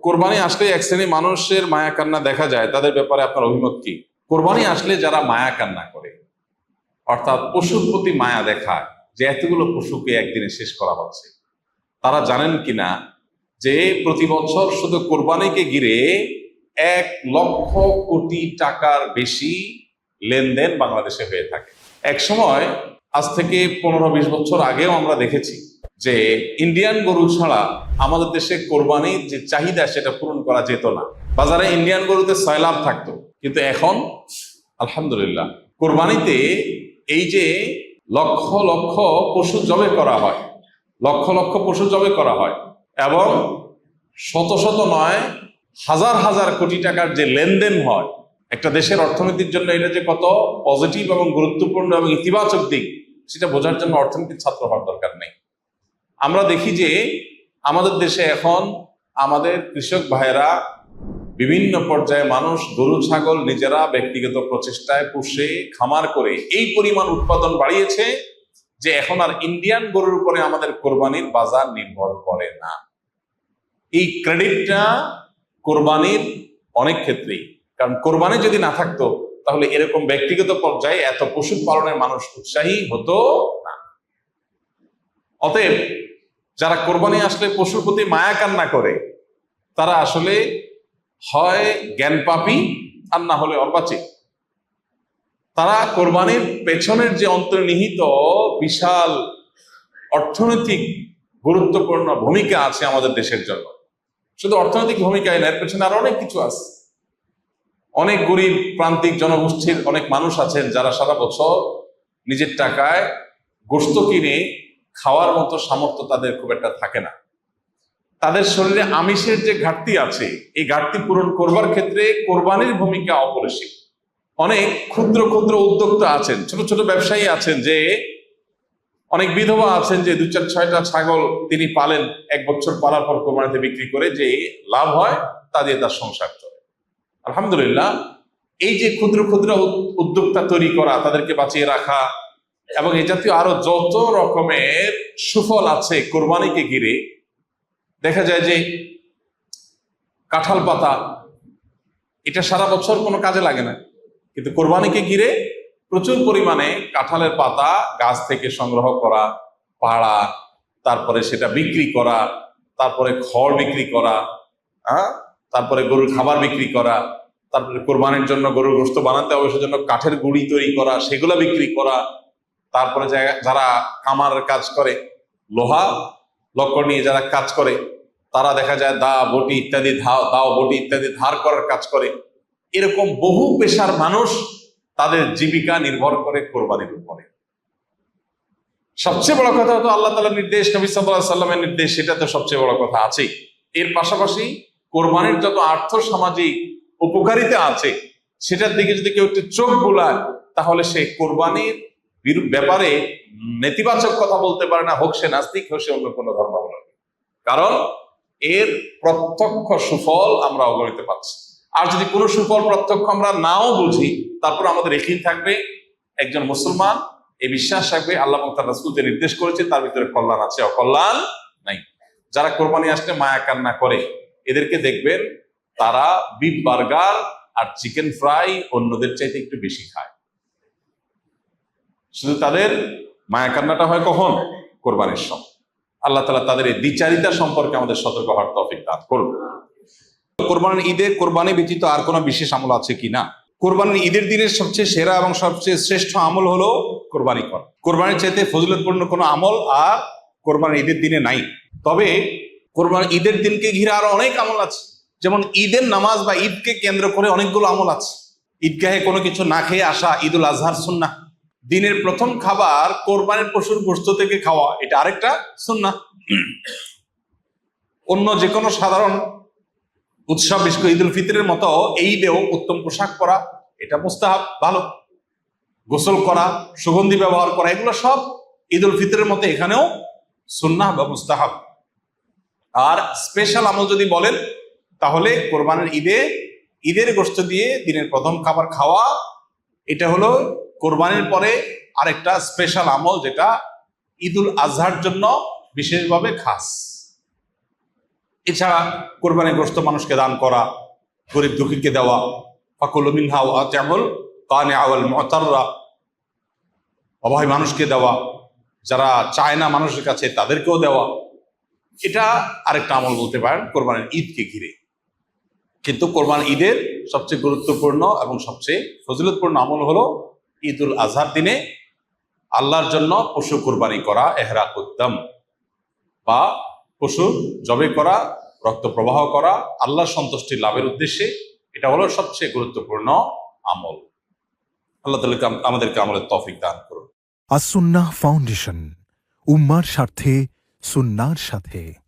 কোরবানি আসলে এক শ্রেণীর মানুষের মায়া কান্না দেখা যায়, তাদের ব্যাপারে আপনার অভিমত কি? কোরবানি আসলে যারা মায়া কান্না করে, অর্থাৎ পশুর প্রতি মায়া দেখায় যে এতগুলো পশুকে একদিনে শেষ করা হচ্ছে, তারা জানেন কিনা যে প্রতি বছর শুধু কোরবানিকে ঘিরে 1,00,000 কোটি টাকার বেশি লেনদেন বাংলাদেশে হয়ে থাকে। এক সময়, আজ থেকে 15-20 বছর আগেও আমরা দেখেছি যে ইন্ডিয়ান গরু ছাড়া আমাদের দেশে কোরবানির যে চাহিদা সেটা পূরণ করা যেত না। বাজারে ইন্ডিয়ান গরুতে সয়লাভ থাকতো, কিন্তু এখন আলহামদুলিল্লাহ কোরবানিতে এই যে লক্ষ লক্ষ পশু জবে করা হয়, লক্ষ লক্ষ পশু জবে করা হয় এবং শত শত নয় হাজার হাজার কোটি টাকার যে লেনদেন হয়, একটা দেশের অর্থনীতির জন্য এটা যে কত পজিটিভ এবং গুরুত্বপূর্ণ এবং ইতিবাচক দিক, সেটা বোঝার জন্য অর্থনীতির ছাত্র হওয়ার দরকার নেই। আমরা দেখি যে আমাদের দেশে এখন আমাদের কৃষক ভাইয়েরা বিভিন্ন পর্যায়ে মানুষ গরু ছাগল নিজেরা ব্যক্তিগত প্রচেষ্টায় পুষে খামার করে এই পরিমাণ উৎপাদন বাড়িয়েছে যে এখন আর ইন্ডিয়ান গরুর উপরে আমাদের কোরবানির বাজার নির্ভর করে না। এই ক্রেডিটটা কোরবানির অনেক ক্ষেত্রেই, কারণ কোরবানি যদি না থাকতো তাহলে এরকম ব্যক্তিগত পর্যায়ে এত পশু পালনের মানুষ উৎসাহী হতো না। অতএব যারা কোরবানি আসলে পশুর প্রতি মায়া কান্না করে, তারা আসলে হয় জ্ঞান পাপী আর না হলে অর্বাচীন। তারা কোরবানির পেছনের যে অন্তর্নিহিত বিশাল অর্থনৈতিক গুরুত্বপূর্ণ ভূমিকা আছে আমাদের দেশের জন্য, শুধু অর্থনৈতিক ভূমিকায় না, এর পেছনে আরো অনেক কিছু আছে। অনেক গরিব প্রান্তিক জনগোষ্ঠীর অনেক মানুষ আছেন যারা সারা বছর নিজের টাকায় গোশত কিনে খাওয়ার মতো সামর্থ্য তাদের খুব একটা থাকে না। তাদের শরীরে আমিষের যে ঘাটতি আছে, এই ঘাটতি পূরণ করবার ক্ষেত্রে কোরবানির ভূমিকা অপরিসীম। অনেক ক্ষুদ্র ক্ষুদ্র উদ্যোক্তা আছেন, ছোট ছোট ব্যবসায়ী আছেন, যে অনেক বিধবা আছেন যে 2-4-6টা ছাগল তিনি পালেন, 1 বছর পালার পর কোরবানিতে বিক্রি করে যে লাভ হয় তা দিয়ে তার সংসার চলে। আলহামদুলিল্লাহ, এই যে ক্ষুদ্র ক্ষুদ্র উদ্যোক্তা তৈরি করা, তাদেরকে বাঁচিয়ে রাখা এবং এই জাতীয় আরো যত রকমের সুফল আছে কোরবানিকে ঘিরে, দেখা যায় যে কাঁঠাল পাতা এটা সারা বছর কোনো কাজে লাগে না, কিন্তু কোরবানিকে ঘিরে প্রচুর পরিমাণে কাঁঠালের পাতা গাছ থেকে সংগ্রহ করা, পাড়া, তারপরে সেটা বিক্রি করা, তারপরে খড় বিক্রি করা, তারপরে গরুর খাবার বিক্রি করা, তারপরে কোরবানির জন্য গরুর গোশত বানাতে হবে সেজন্য কাঠের গুঁড়ি তৈরি করা, সেগুলা বিক্রি করা, তারপরে যারা কামারের কাজ করে, লোহা লক্কর নিয়ে যারা কাজ করে, তারা দেখা যায় দাও বটি ইত্যাদি ধার করার কাজ করে। এরকম বহু পেশার মানুষ তাদের জীবিকা নির্ভর করে কোরবানির উপরে। সবচেয়ে বড় কথা হতো আল্লাহ তাআলার নির্দেশ, নবী সাল্লাল্লাহু আলাইহি ওয়াসাল্লামের নির্দেশ, সেটা তো সবচেয়ে বড় কথা আছে। এর পাশাপাশি কোরবানির যত আর্থ সামাজিক উপকারিতা আছে সেটার দিকে যদি কেউ একটু চোখ বুলায়, তাহলে সে কোরবানির ব্যাপারে নেতিবাচক কথা বলতে পারে না, হোক সে নাস্তিক, হোক সে অন্য কোনো ধর্মাবলম্বী। কারণ এর প্রত্যক্ষ সুফল আমরা অগণিত পাচ্ছি। আর যদি কোনো সুফল প্রত্যক্ষ আমরা নাও বুঝি, তারপর আমাদের ইয়াকিন থাকবে, একজন মুসলমান এই বিশ্বাস থাকবে আল্লাহ এবং তার রাসূল যে নির্দেশ করেছে তার ভিতরে কল্যাণ আছে, অকল্যাণ নাই। যারা কোরবানি আসলে মায়া কান্না করে, এদেরকে দেখবেন তারা বিফ বার্গার আর চিকেন ফ্রাই অন্যদের চাইতে একটু বেশি খায়। শুধু তাদের মায়া কান্নাটা হয় কখন? কোরবানির সময়। আল্লাহ তাআলা তাদের এই দ্বিচারিতা সম্পর্কে আমাদের সতর্ক হওয়ার তৌফিক দান করুন। কোরবানির ঈদে কোরবানি ব্যতীত আর কোনো বিশেষ আমল আছে কিনা? কোরবানির ঈদের দিনের সবচেয়ে সেরা এবং সবচেয়ে শ্রেষ্ঠ আমল হলো কোরবানি করা। কোরবানির চাইতে ফজিলতপূর্ণ কোনো আমল আর কোরবানির ঈদের দিনে নাই। তবে কোরবানির ঈদের দিনকে ঘিরে আরো অনেক আমল আছে। যেমন ঈদের নামাজ বা ঈদকে কেন্দ্র করে অনেকগুলো আমল আছে। ঈদগাহে কোনো কিছু না খেয়ে আসা ঈদুল আজহার সুন্নাহ। দিনের প্রথম খাবার কোরবানির পশুর গোশত থেকে খাওয়া, এটা আরেকটা সুন্নাহ। অন্য যে কোনো সাধারণ উৎসব, বিশেষ করে ঈদুল ফিতরের মতো এই ঈদেও উত্তম পোশাক পরা, এটা মুস্তাহাব, ভালো। গোসল করা, সুগন্ধি ব্যবহার করা, এগুলো সব ঈদুল ফিতরের মতো এখানেও সুন্নাহ বা মুস্তাহাব। আর স্পেশাল আমল যদি বলেন, তাহলে কোরবানির ঈদের গোশত দিয়ে দিনের প্রথম খাবার খাওয়া, এটা হলো কোরবানির পরে আরেকটা স্পেশাল আমল, যেটা ঈদুল আজহার জন্য বিশেষভাবে খাস। এছাড়া কোরবানিগ্রস্ত মানুষকে দান করা, গরিব দুঃখীকে দেওয়া, ফাকুলু মিনহা ওয়া আতিউল কানিআ ওয়াল মুতাররা, অভাবী মানুষকে দেওয়া, যারা চায় না মানুষের কাছে তাদেরকেও দেওয়া, এটা আরেকটা আমল বলতে পারেন কোরবানির ঈদকে ঘিরে। কিন্তু কোরবান ঈদের সবচেয়ে গুরুত্বপূর্ণ এবং সবচেয়ে ফজিলতপূর্ণ আমল হলো ঈদুল আজহার দিনে আল্লাহর জন্য পশু কোরবানি করা, এহরাকুদ্দাম, বা পশু জবে করা, রক্ত প্রবাহ করা আল্লাহর সন্তুষ্টি লাভের উদ্দেশ্যে। এটা হলো সবচেয়ে গুরুত্বপূর্ণ আমল। আল্লাহ তাআলা আমাদেরকে আমলের তৌফিক দান করুন। আস-সুন্নাহ ফাউন্ডেশন, উম্মার স্বার্থে সুন্নাহর সাথে।